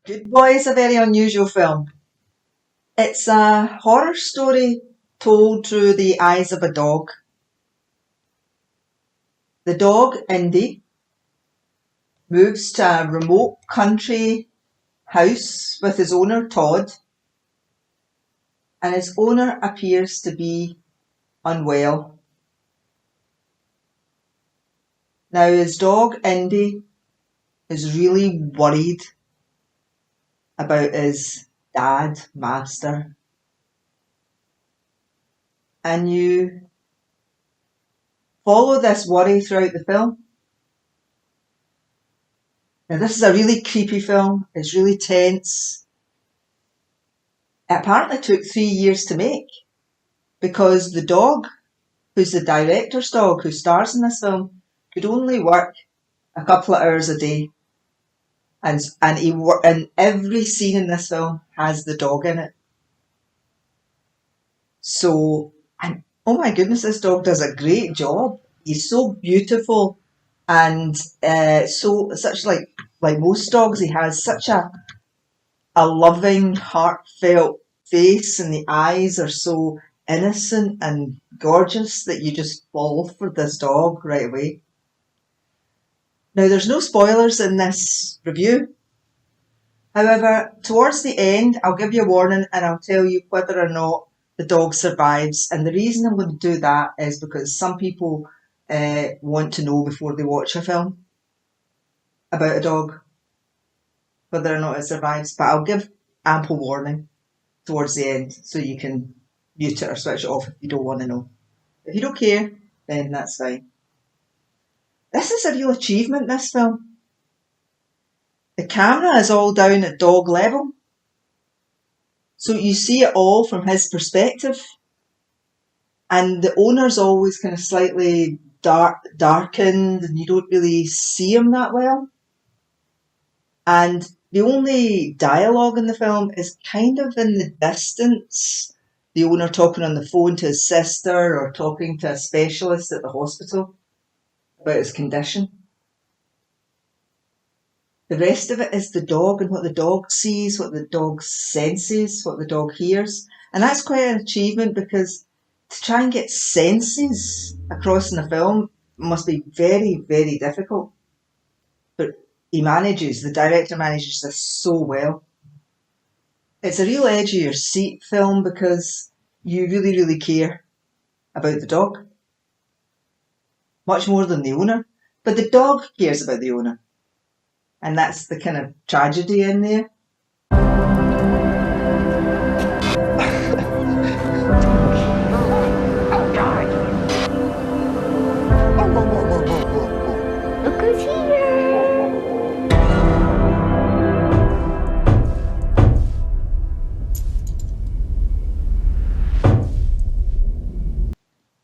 Good Boy is a very unusual film. It's a horror story told through the eyes of a dog. The dog, Indy, moves to a remote country house with his owner, Todd, and his owner appears to be unwell. Now, his dog, Indy, is really worried about his dad, Master, and you follow this worry throughout the film. Now, this is a really creepy film. It's really tense. It apparently took 3 years to make because the dog, who's the director's dog who stars in this film, could only work a couple of hours a day. And every scene in this film has the dog in it. So, and oh my goodness, this dog does a great job. He's so beautiful and such like most dogs, he has such a loving, heartfelt face, and the eyes are so innocent and gorgeous that you just fall for this dog right away. Now, there's no spoilers in this review. However, towards the end, I'll give you a warning and I'll tell you whether or not the dog survives. And the reason I'm going to do that is because some people want to know before they watch a film about a dog whether or not it survives. But I'll give ample warning towards the end so you can mute it or switch it off if you don't want to know. If you don't care, then that's fine. This is a real achievement, this film. The camera is all down at dog level. So you see it all from his perspective. And the owner's always kind of slightly darkened and you don't really see him that well. And the only dialogue in the film is kind of in the distance. The owner talking on the phone to his sister or talking to a specialist at the hospital about his condition. The rest of it is the dog and what the dog sees, what the dog senses, what the dog hears. And that's quite an achievement because to try and get senses across in a film must be very, very difficult. But the director manages this so well. It's a real edge of your seat film because you really, really care about the dog. Much more than the owner. But the dog cares about the owner. And that's the kind of tragedy in there. Look who's here!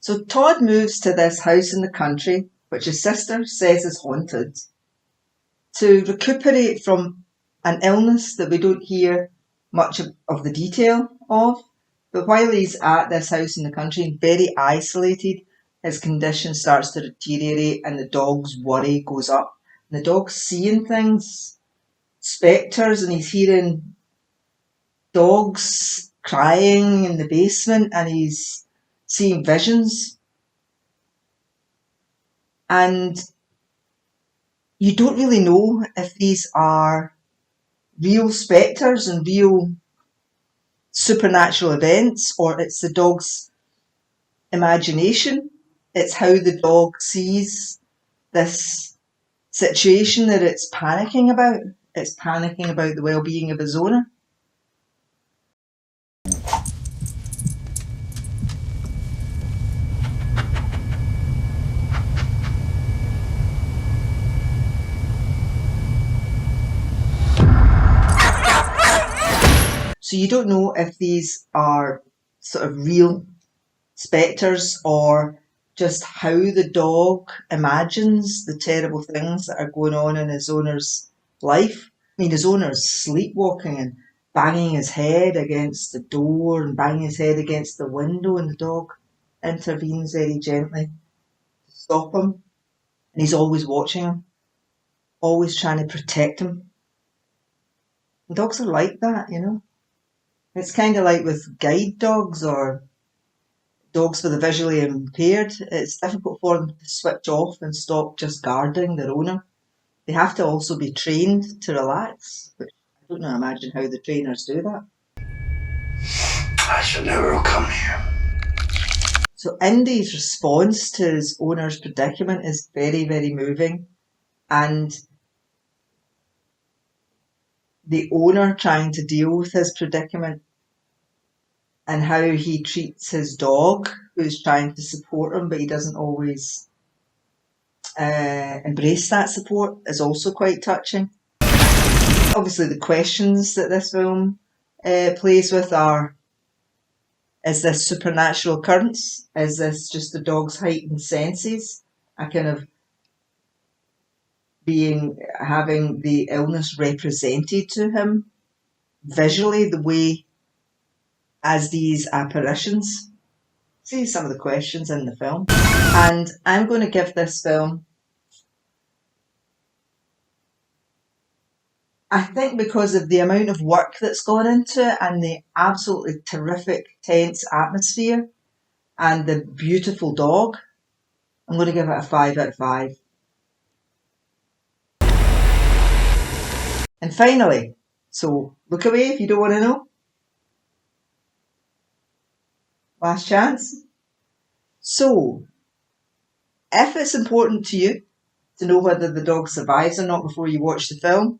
So Todd moves to this house in the country, which his sister says is haunted, to recuperate from an illness that we don't hear much of the detail of. But while he's at this house in the country, very isolated, his condition starts to deteriorate and the dog's worry goes up. And the dog's seeing things, spectres, and he's hearing dogs crying in the basement and he's seeing visions. And you don't really know if these are real spectres and real supernatural events or it's the dog's imagination. It's how the dog sees this situation that it's panicking about. It's panicking about the well-being of his owner. So you don't know if these are sort of real spectres or just how the dog imagines the terrible things that are going on in his owner's life. I mean, his owner's sleepwalking and banging his head against the door and banging his head against the window, and the dog intervenes very gently to stop him. And he's always watching him, always trying to protect him. And dogs are like that, you know. It's kind of like with guide dogs or dogs for the visually impaired. It's difficult for them to switch off and stop just guarding their owner. They have to also be trained to relax, which I don't know, imagine how the trainers do that. I should never have come here. So Indy's response to his owner's predicament is very, very moving. And the owner trying to deal with his predicament and how he treats his dog, who's trying to support him, but he doesn't always embrace that support, is also quite touching. Obviously, the questions that this film plays with are: is this supernatural occurrence? Is this just the dog's heightened senses? A kind of having the illness represented to him visually, the way as these apparitions. See some of the questions in the film. And I'm going to give this film, I think because of the amount of work that's gone into it and the absolutely terrific, tense atmosphere and the beautiful dog, I'm going to give it a 5 out of 5. And finally, so look away if you don't want to know. Last chance. So, if it's important to you to know whether the dog survives or not before you watch the film,